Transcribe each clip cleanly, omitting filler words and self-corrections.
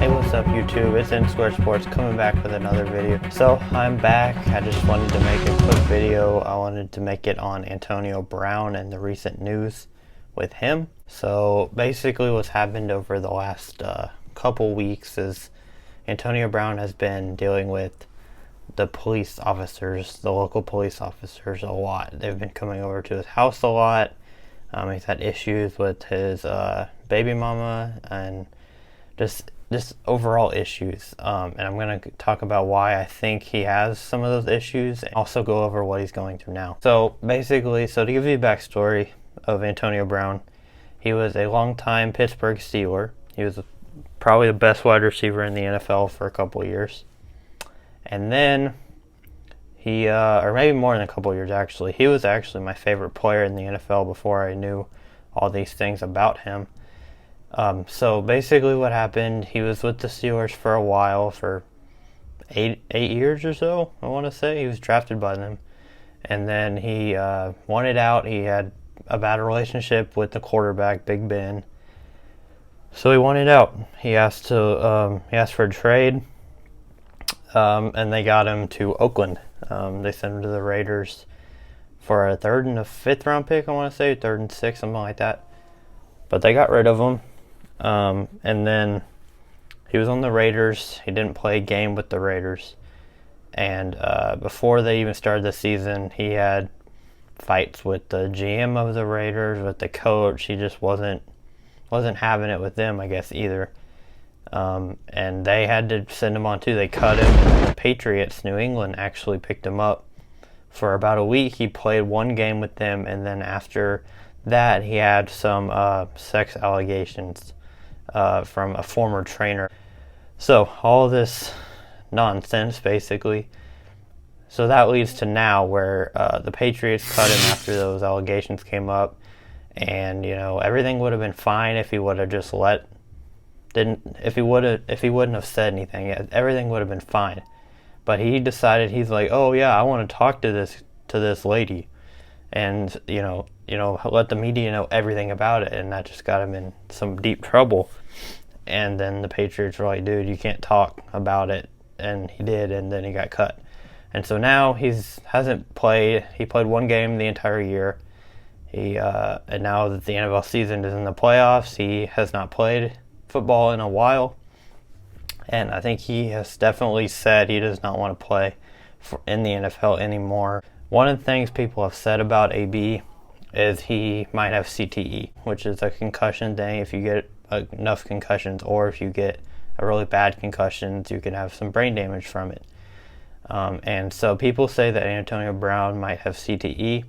Hey, what's up YouTube? It's N Squared Sports coming back with another video. So I'm back. I just wanted to make a quick video. I wanted to make it on Antonio Brown and the recent news with him. So basically what's happened over the last couple weeks is Antonio Brown has been dealing with the police officers, the local police officers a lot. They've been coming over to his house a lot. He's had issues with his baby mama and just overall issues, and I'm going to talk about why I think he has some of those issues and also go over what he's going through now. So basically, to give you a backstory of Antonio Brown, he was a longtime Pittsburgh Steeler. He was probably the best wide receiver in the NFL for a couple of years, and then he, or maybe more than a couple of years actually, he was actually my favorite player in the NFL before I knew all these things about him. So basically what happened, he was with the Steelers for a while, for eight years or so, I want to say. He was drafted by them. And then he wanted out. He had a bad relationship with the quarterback, Big Ben. So he wanted out. He asked for a trade, and they got him to Oakland. They sent him to the Raiders for a third and a fifth round pick, I want to say, third and sixth, something like that. But they got rid of him. And then he was on the Raiders. He didn't play a game with the Raiders. And before they even started the season, he had fights with the GM of the Raiders, with the coach. He just wasn't having it with them, I guess, either. And they had to send him on too. They cut him. The Patriots, New England, actually picked him up for about a week. He played one game with them, and then after that, he had some sex allegations from a former trainer. So all this nonsense, basically. So that leads to now where the Patriots cut him after those allegations came up, and everything would have been fine if he would have just if he wouldn't have said anything. Everything would have been fine. But he decided, he's like, oh yeah, I want to talk to this lady, and let the media know everything about it, and that just got him in some deep trouble. And then the Patriots were like, dude, you can't talk about it, and he did, and then he got cut. And so now hasn't played. He played one game the entire year. And now that the NFL season is in the playoffs, he has not played football in a while. And I think he has definitely said he does not want to play in the NFL anymore. One of the things people have said about AB is he might have CTE, which is a concussion thing. If you get enough concussions, or if you get a really bad concussion, you can have some brain damage from it. And so people say that Antonio Brown might have CTE.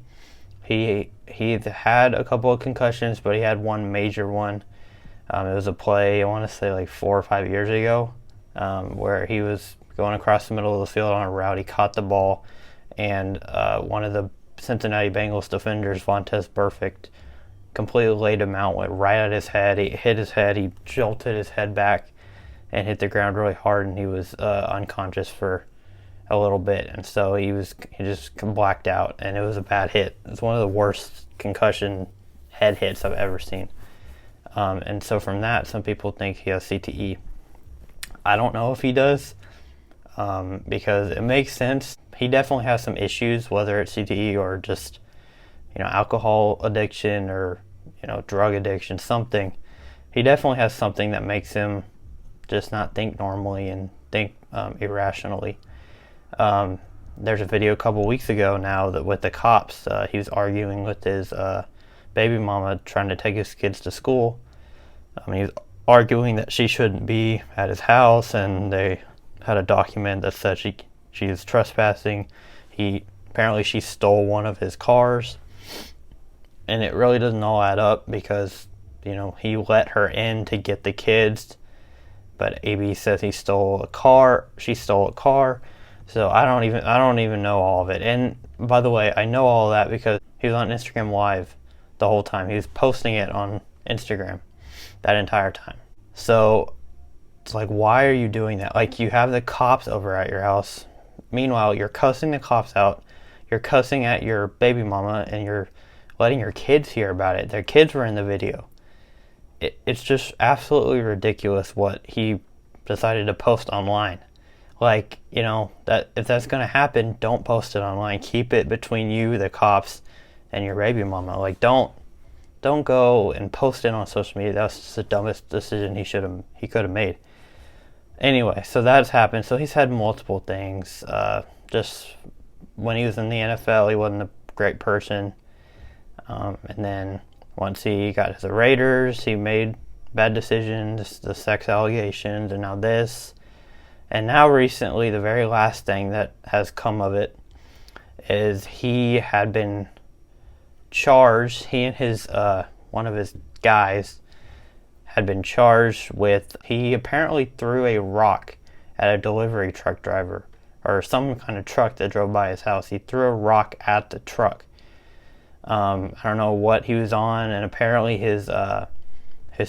He had a couple of concussions, but he had one major one. It was a play, I want to say like 4 or 5 years ago, where he was going across the middle of the field on a route. He caught the ball, and one of the Cincinnati Bengals defenders, Vontaze Burfict, completely laid him out, went right at his head. He hit his head, he jolted his head back and hit the ground really hard, and he was unconscious for a little bit. And so he just blacked out, and it was a bad hit. It's one of the worst concussion head hits I've ever seen. And so from that, some people think he has CTE. I don't know if he does, because it makes sense. He definitely has some issues, whether it's CTE or just, alcohol addiction or, drug addiction, something. He definitely has something that makes him just not think normally and think irrationally. There's a video a couple weeks ago now that with the cops, he was arguing with his baby mama trying to take his kids to school. He was arguing that she shouldn't be at his house, and they had a document that said she is trespassing. Apparently she stole one of his cars, and it really doesn't all add up because he let her in to get the kids, but AB says he stole a car. She stole a car. So I don't even know all of it. And by the way, I know all of that because he was on Instagram Live the whole time. He was posting it on Instagram that entire time. So it's like, why are you doing that? Like, you have the cops over at your house. Meanwhile, you're cussing the cops out. You're cussing at your baby mama, and you're letting your kids hear about it. Their kids were in the video. It's just absolutely ridiculous what he decided to post online. Like, you know, that if that's going to happen, don't post it online. Keep it between you, the cops, and your baby mama. Like, don't go and post it on social media. That's just the dumbest decision he could have made. Anyway, so that's happened. So he's had multiple things. Just when he was in the NFL, he wasn't a great person. And then once he got to the Raiders, he made bad decisions, the sex allegations, and now this. And now recently, the very last thing that has come of it is he had been charged. He and his one of his guys had been charged with, he apparently threw a rock at a delivery truck driver, or some kind of truck that drove by his house. He threw a rock at the truck. I don't know what he was on, and apparently his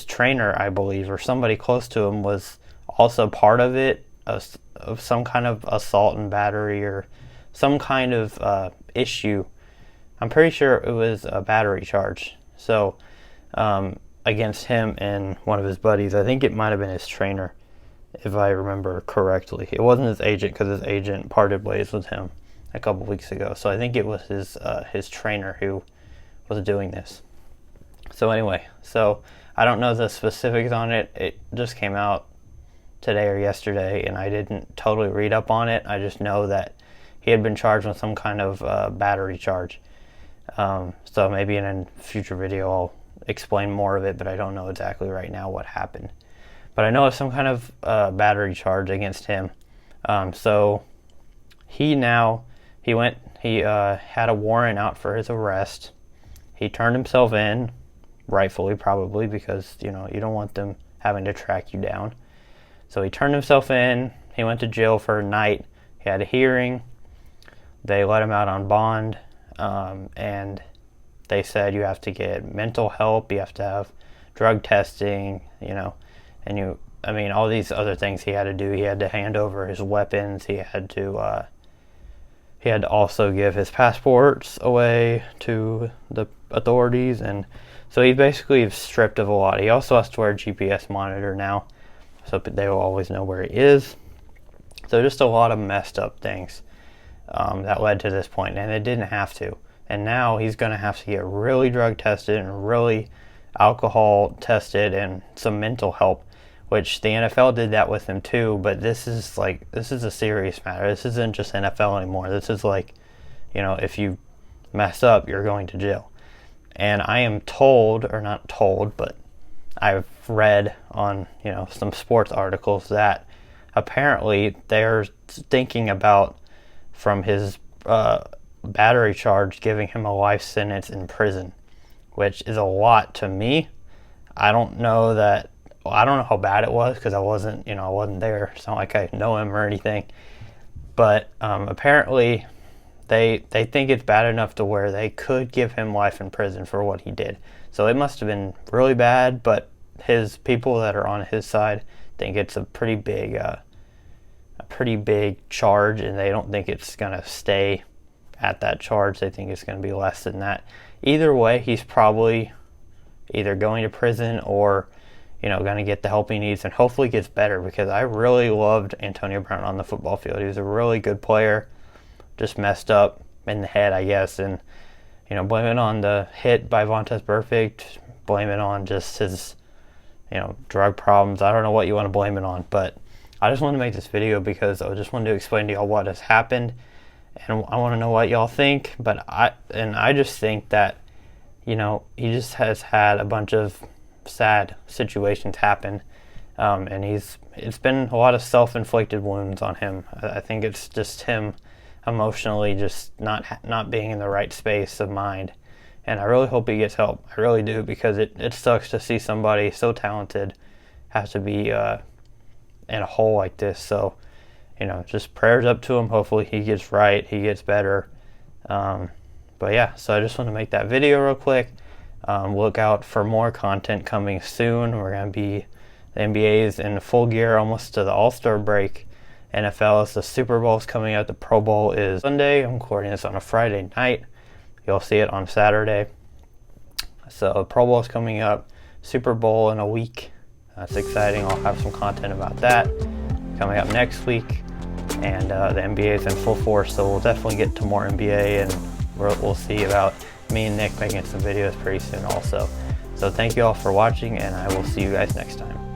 trainer, I believe, or somebody close to him, was also part of it, of some kind of assault and battery or some kind of issue. I'm pretty sure it was a battery charge. So against him and one of his buddies. I think it might have been his trainer, if I remember correctly. It wasn't his agent, because his agent parted ways with him a couple weeks ago. So I think it was his trainer who was doing this. So anyway, so I don't know the specifics on it. It just came out today or yesterday, and I didn't totally read up on it. I just know that he had been charged with some kind of battery charge. So maybe in a future video I'll explain more of it, but I don't know exactly right now what happened. But I know it's some kind of battery charge against him. So he had a warrant out for his arrest. He turned himself in, rightfully probably, because you don't want them having to track you down. So he turned himself in. He went to jail for a night. He had a hearing. They let him out on bond, and they said you have to get mental help, you have to have drug testing, and all these other things he had to do. He had to hand over his weapons. He had to also give his passports away to the authorities, and so he's basically stripped of a lot. He also has to wear a GPS monitor now, so they will always know where he is. So just a lot of messed up things that led to this point, and it didn't have to. And now he's going to have to get really drug tested and really alcohol tested and some mental help, which the NFL did that with him too. But this is a serious matter. This isn't just NFL anymore. This is if you mess up, you're going to jail. And I am told, or not told, but I've read on some sports articles that apparently they're thinking about, from his battery charge, giving him a life sentence in prison, which is a lot to me. I don't know how bad it was, because I wasn't there. It's not like I know him or anything. But apparently they think it's bad enough to where they could give him life in prison for what he did. So it must have been really bad, but his people that are on his side think it's a pretty big charge, and they don't think it's going to stay at that charge. They think it's going to be less than that. Either way, he's probably either going to prison or going to get the help he needs, and hopefully gets better, because I really loved Antonio Brown on the football field. He was a really good player, just messed up in the head, I guess, and blame it on the hit by Vontaze Burfict, blame it on just his drug problems. I don't know what you want to blame it on, but I just wanted to make this video because I just wanted to explain to y'all what has happened, and I want to know what y'all think. But I just think that he just has had a bunch of sad situations happen, and it's been a lot of self-inflicted wounds on him. I think it's just him emotionally just not being in the right space of mind, and I really hope he gets help. I really do, because it sucks to see somebody so talented have to be in a hole like this. So just prayers up to him. Hopefully he gets right, he gets better. But yeah, so I just want to make that video real quick. Look out for more content coming soon. We're going to be, the NBA is in full gear, almost to the All-Star break. NFL is, the Super Bowl is coming out. The Pro Bowl is Sunday. I'm recording this on a Friday night. You'll see it on Saturday. So Pro Bowl is coming up. Super Bowl in a week. That's exciting. I'll have some content about that. coming up next week, and the NBA is in full force, so we'll definitely get to more NBA, and we'll see about me and Nick making some videos pretty soon also. So thank you all for watching, and I will see you guys next time.